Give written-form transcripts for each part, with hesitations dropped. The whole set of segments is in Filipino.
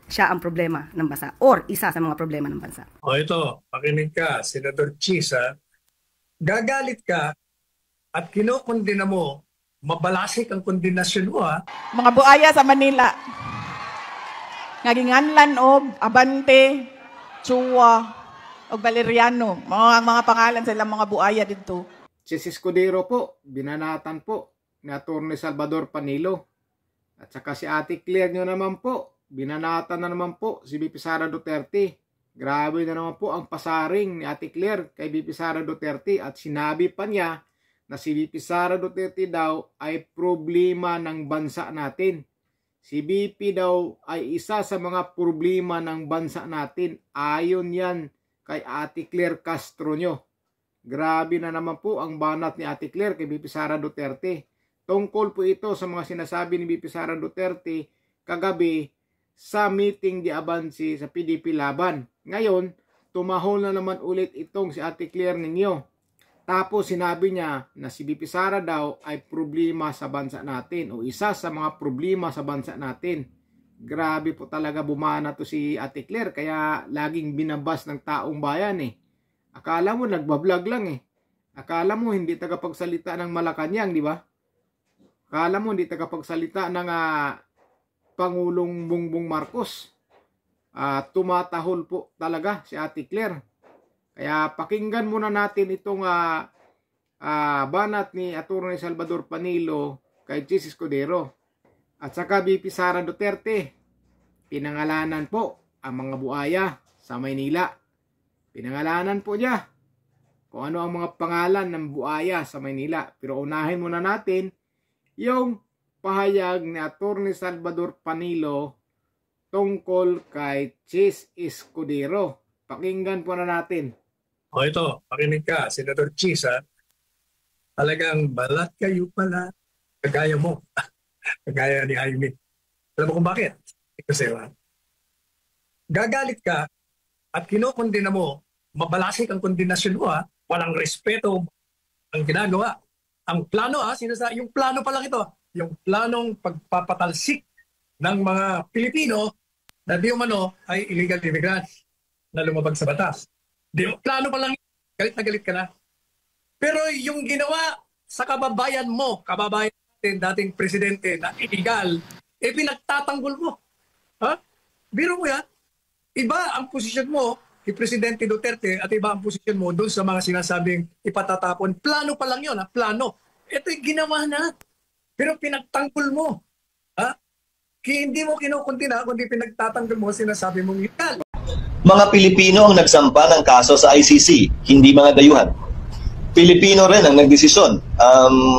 siya ang problema ng bansa or isa sa mga problema ng bansa. O ito, pakinig ka, Senator Chisa, gagalit ka at kinokondena mo, mabalasik ang kondenasyon mo ha. Mga buaya sa Manila, ngaginganlan og Abante, Chua, og Valeriano, mga pangalan sa ilang mga buaya dito. Si Escudero po, binanatan po ni Atty. Salvador Panilo. At saka si Ate Claire nyo naman po, binanatan na naman po si VP Sara Duterte. Grabe na naman po ang pasaring ni Ate Claire kay VP Sara Duterte at sinabi pa niya na si VP Sara Duterte daw ay problema ng bansa natin. Si VP daw ay isa sa mga problema ng bansa natin. Ayon yan kay Ate Claire Castro nyo. Grabe na naman po ang banat ni Ate Claire kay VP Sara Duterte. Tungkol po ito sa mga sinasabi ni VP Sara Duterte kagabi sa meeting di Abansi sa PDP Laban. Ngayon, tumahol na naman ulit itong si Ate Claire ninyo. Tapos sinabi niya na si VP Sara daw ay problema sa bansa natin o isa sa mga problema sa bansa natin. Grabe po talaga bumana to si Ate Claire kaya laging binabas ng taong bayan eh. Akala mo nagbablog lang eh. Akala mo hindi tagapagsalita ng Malacanang, di ba? Akala mo hindi tagapagsalita ng Pangulong Bongbong Marcos. Tumatahol po talaga si Ate Claire. Kaya pakinggan muna natin itong banat ni Atty. Salvador Panilo kay Chis Escudero. At saka VP Sara Duterte, pinangalanan po ang mga buaya sa Maynila. Pinangalanan po niya kung ano ang mga pangalan ng buaya sa Maynila. Pero unahin muna natin yung pahayag ni Atty. Salvador Panilo tungkol kay Chis Escudero. Pakinggan po na natin. O ito, pakinig ka, Senator Chisa, talagang balat kayo pala, kagaya mo, kagaya ni Jaime. Alam mo kung bakit? Kasi gagalit ka at kinokondena mo, mabalasik ang kondenasyon mo ha, walang respeto ang ginagawa. Ang plano yung plano pa lang ito, yung planong pagpapatalsik ng mga Pilipino na di umano ay illegal immigrants na lumabag sa batas. Plano pa lang, galit na galit ka na. Pero yung ginawa sa kababayan mo, kababayan natin, dating presidente na illegal, pinagtatanggol mo. Ha? Biro mo yan. Iba ang posisyon mo kay Presidente Duterte at iba ang posisyon mo doon sa mga sinasabing ipatatapon. Plano pa lang yun, plano. Ito yung ginawa na. Pero pinagtanggol mo. Ha? Hindi mo kinukuntina, kundi pinagtatanggol mo, sinasabi mong illegal. Mga Pilipino ang nagsampa ng kaso sa ICC, hindi mga dayuhan. Pilipino rin ang nagdesisyon.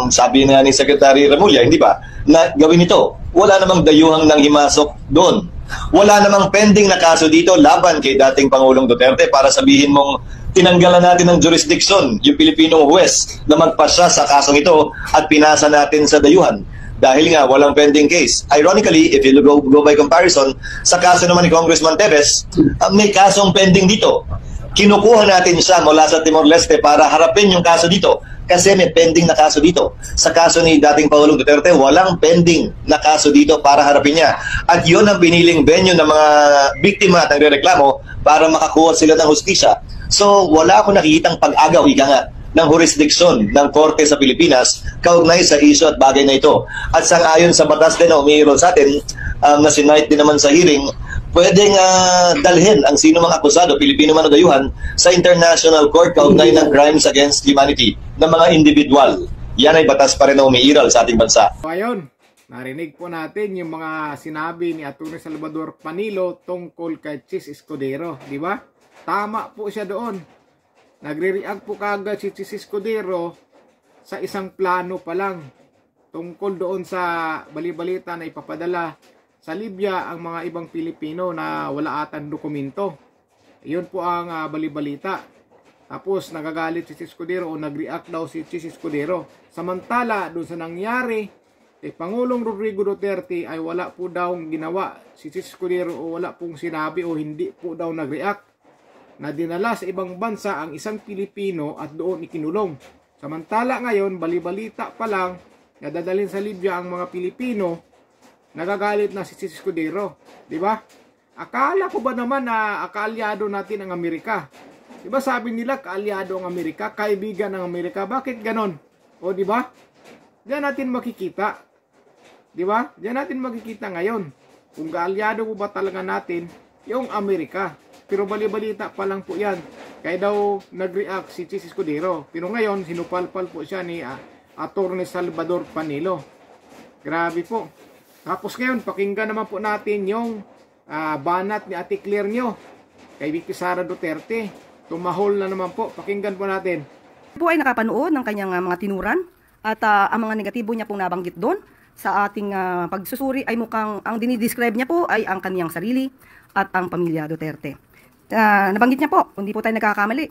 Sabi nga ni Secretary Remulla, hindi ba, na gawin ito. Wala namang dayuhang nang himasok doon. Wala namang pending na kaso dito laban kay dating Pangulong Duterte para sabihin mong tinanggalan natin ng jurisdiction yung Pilipinong huwes na magpasya sa kasong ito at pinasa natin sa dayuhan. Dahil nga walang pending case. Ironically, if you go by comparison, sa kaso naman ni Congressman Teves, may kasong pending dito. Kinukuha natin siya mula sa Timor-Leste para harapin yung kaso dito kasi may pending na kaso dito. Sa kaso ni dating Pangulong Duterte, walang pending na kaso dito para harapin niya. At yun ang piniling venue ng mga biktima at nagrereklamo para makakuha sila ng hustisya. So wala akong nakikitang pag-agaw, ika nga, ng jurisdiksyon ng korte sa Pilipinas kaugnay sa issue at bagay na ito. At sangayon sa batas din na umiiral sa atin, na sinight din naman sa hearing, pwedeng dalhin ang sino mang akusado, Pilipino man o dayuhan, sa International Court kaugnay ng crimes against humanity ng mga individual. Yan ay batas pa rin na umiiral sa ating bansa. So ayun, narinig po natin yung mga sinabi ni Atty. Salvador Panilo tungkol kay Chis Escudero, di ba? Tama po siya doon. Nagre-react po kagad si Chis Escudero sa isang plano pa lang tungkol doon sa bali-balita na ipapadala sa Libya ang mga ibang Pilipino na wala atang dokumento. Iyon po ang bali-balita. Tapos nagagalit si Chis Escudero o nag-react daw si Chis Escudero. Samantala doon sa nangyari kay Pangulong Rodrigo Duterte ay wala po daw ginawa si Chis Escudero o wala pong sinabi o hindi po daw nag-react na dinala sa ibang bansa ang isang Pilipino at doon ikinulong. Samantala ngayon, bali-balita pa lang na dadalhin sa Libya ang mga Pilipino, nagagalit na si Chis Escudero. Di ba? Akala ko ba naman na kaalyado natin ang Amerika? Diba sabi nila kaalyado ang Amerika, kaibigan ng Amerika. Bakit ganon? O diba? Diyan natin makikita. Diba? Diyan natin makikita ngayon. Kung kaalyado po ba talaga natin yung Amerika. Pero bali-balita pa lang po yan. Kaya daw nag-react si Chis Escudero. Pero ngayon, sinupalpal po siya ni Atty. Salvador Panilo. Grabe po. Tapos ngayon, pakinggan naman po natin yung banat ni Ate Claire nyo kay Vicky Sara Duterte. Tumahol na naman po. Pakinggan po natin. Po ay nakapanood ng kanyang mga tinuran at ang mga negatibo niya pong nabanggit doon sa ating pagsusuri ay mukhang ang dinidescribe niya po ay ang kaniyang sarili at ang pamilya Duterte. Nabanggit niya po, hindi po tayo nagkakamali.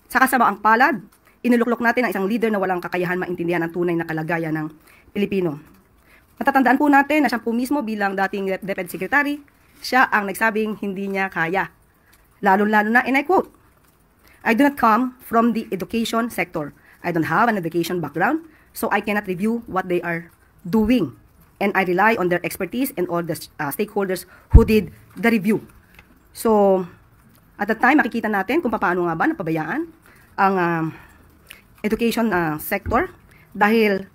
Sa kasamaang palad, inuluklok natin ang isang leader na walang kakayahan maintindihan ang tunay na kalagayan ng Pilipino. Matatandaan po natin na siya po mismo bilang dating DepEd Secretary, siya ang nagsabing hindi niya kaya. Lalo-lalo na, and I quote, "I do not come from the education sector. I don't have an education background, so I cannot review what they are doing. And I rely on their expertise and all the stakeholders who did the review." So, at the time, makikita natin kung paano nga ba napabayaan ang education sector dahil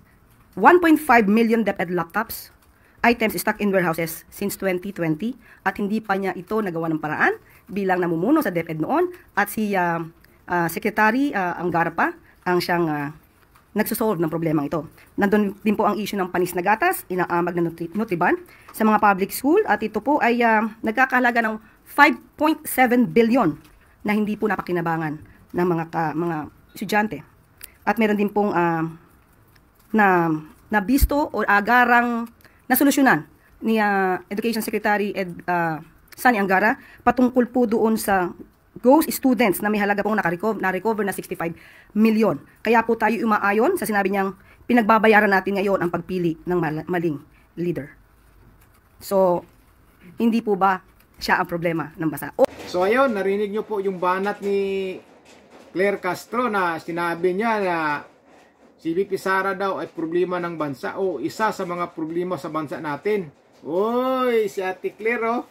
1.5 million DepEd laptops items stuck in warehouses since 2020 at hindi pa niya ito nagawa ng paraan bilang namumuno sa DepEd noon at si Secretary Angara pa ang siyang nagsosolve ng problemang ito. Nandun din po ang issue ng panis na gatas, inaamag na Nutriban sa mga public school at ito po ay nagkakahalaga ng 5.7 billion na hindi po napakinabangan ng mga estudyante. At meron din pong na bisto o agarang nasolusyonan ni Education Secretary Sani Angara patungkol po doon sa ghost students na may halaga pong na-recover na 65 million. Kaya po tayo umaayon sa sinabi niyang pinagbabayaran natin ngayon ang pagpili ng maling leader. So, hindi po ba siya ang problema ng bansa? So ayun, narinig nyo po yung banat ni Claire Castro na sinabi niya na si VP Sara daw ay problema ng bansa o isa sa mga problema sa bansa natin. Oy, si Ate Claire oh.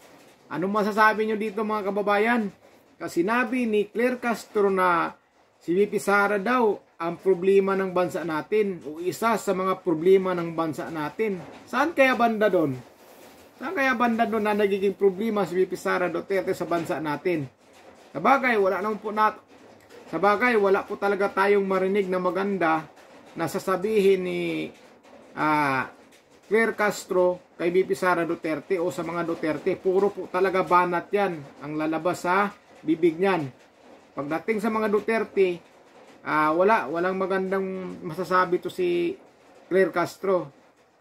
Ano masasabi nyo dito mga kababayan? Kasi sinabi ni Claire Castro na si VP Sara daw ang problema ng bansa natin o isa sa mga problema ng bansa natin. Saan kaya banda doon? Saan kaya banda doon na nagiging problema si VP Sara Duterte sa bansa natin? Sabagay, wala po talaga tayong marinig na maganda na sasabihin ni Claire Castro kay VP Sara Duterte o sa mga Duterte. Puro po talaga banat yan ang lalabas sa bibig niyan. Pagdating sa mga Duterte, walang magandang masasabi to si Claire Castro.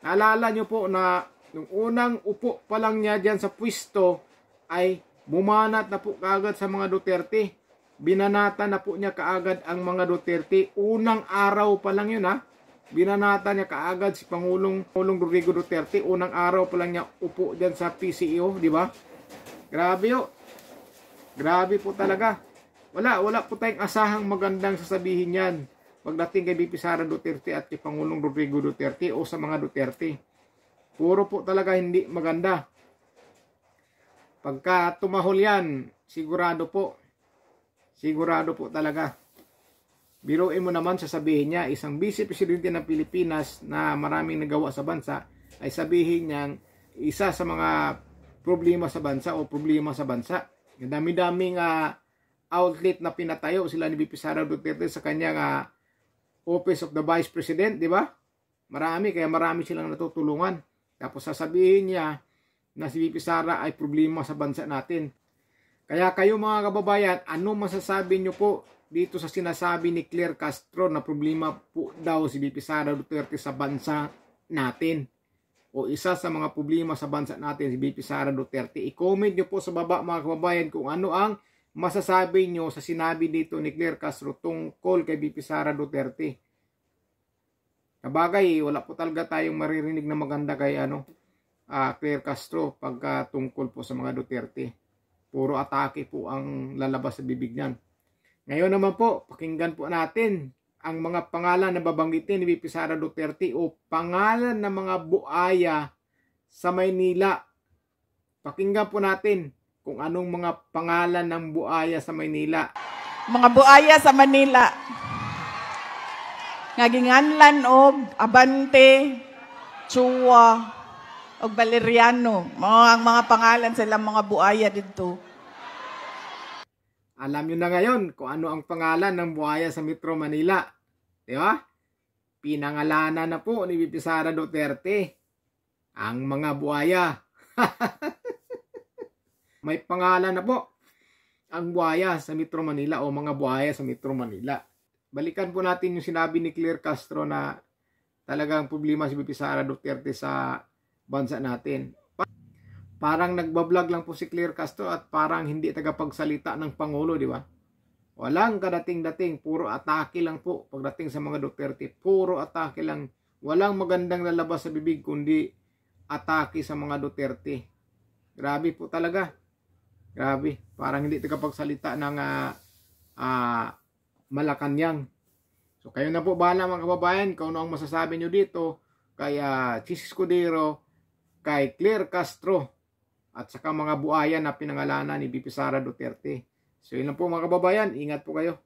Naalala nyo po na yung unang upo pa lang niya dyan sa pwesto ay bumanat na po kaagad sa mga Duterte. Binanata na po niya kaagad ang mga Duterte. Unang araw pa lang yun ha. Binanata niya kaagad si Pangulong Rodrigo Duterte. Unang araw pa lang niya upo dyan sa PCO, di ba? Grabe yun. Grabe po talaga. Wala po tayong asahang magandang sasabihin yan pagdating kay VP Sara Duterte at kay Pangulong Rodrigo Duterte o sa mga Duterte. Puro po talaga hindi maganda. Pagka tumahol yan, sigurado po talaga. Biruin mo naman sasabihin niya, isang Vice Presidente ng Pilipinas na maraming nagawa sa bansa, ay sabihin niyang isa sa mga problema sa bansa o problema sa bansa. Dami-daming outlet na pinatayo sila ni VP Sara Duterte sa kanyang Office of the Vice President, di ba? Marami silang natutulungan. Tapos sasabihin niya na si VP Sara ay problema sa bansa natin. Kaya kayo mga kababayan, ano masasabi nyo po dito sa sinasabi ni Claire Castro na problema po daw si VP Sara Duterte sa bansa natin? O isa sa mga problema sa bansa natin si VP Sara Duterte. I-comment nyo po sa baba mga kababayan kung ano ang masasabi nyo sa sinabi dito ni Claire Castro tungkol kay VP Sara Duterte. Kabagay, wala po talaga tayong maririnig na maganda kay Claire Castro pagka tungkol po sa mga Duterte. Puro atake po ang lalabas sa bibig niyan. Ngayon naman po, pakinggan po natin ang mga pangalan na babanggitin ni VP Sara Duterte o pangalan ng mga buaya sa Maynila Pakinggan po natin kung anong mga pangalan ng buaya sa Maynila. Mga buaya sa Manila. Ngaginganlan og Abante, Chua, og Valeriano. Ang mga pangalan sila mga buaya dito. Alam nyo na ngayon kung ano ang pangalan ng buaya sa Metro Manila. Di ba? Pinangalanan na po ni VP Sara Duterte ang mga buaya. May pangalan na po ang buaya sa Metro Manila o mga buaya sa Metro Manila. Balikan po natin yung sinabi ni Claire Castro na talagang problema si VP Sara Duterte sa bansa natin. Parang nagbablog lang po si Claire Castro at parang hindi tagapagsalita ng Pangulo, di ba? Walang kadating-dating, puro atake lang po pagdating sa mga Duterte. Puro atake lang. Walang magandang lalabas sa bibig kundi atake sa mga Duterte. Grabe po talaga. Grabe. Parang hindi tagapagsalita ng Malacanang. So kayo na po bahala mga kababayan kung ano ang masasabi nyo dito kay Chis Escudero, kay Claire Castro, at saka mga buaya na pinangalanan ni VP Sara Duterte. So yun lang po mga kababayan, ingat po kayo.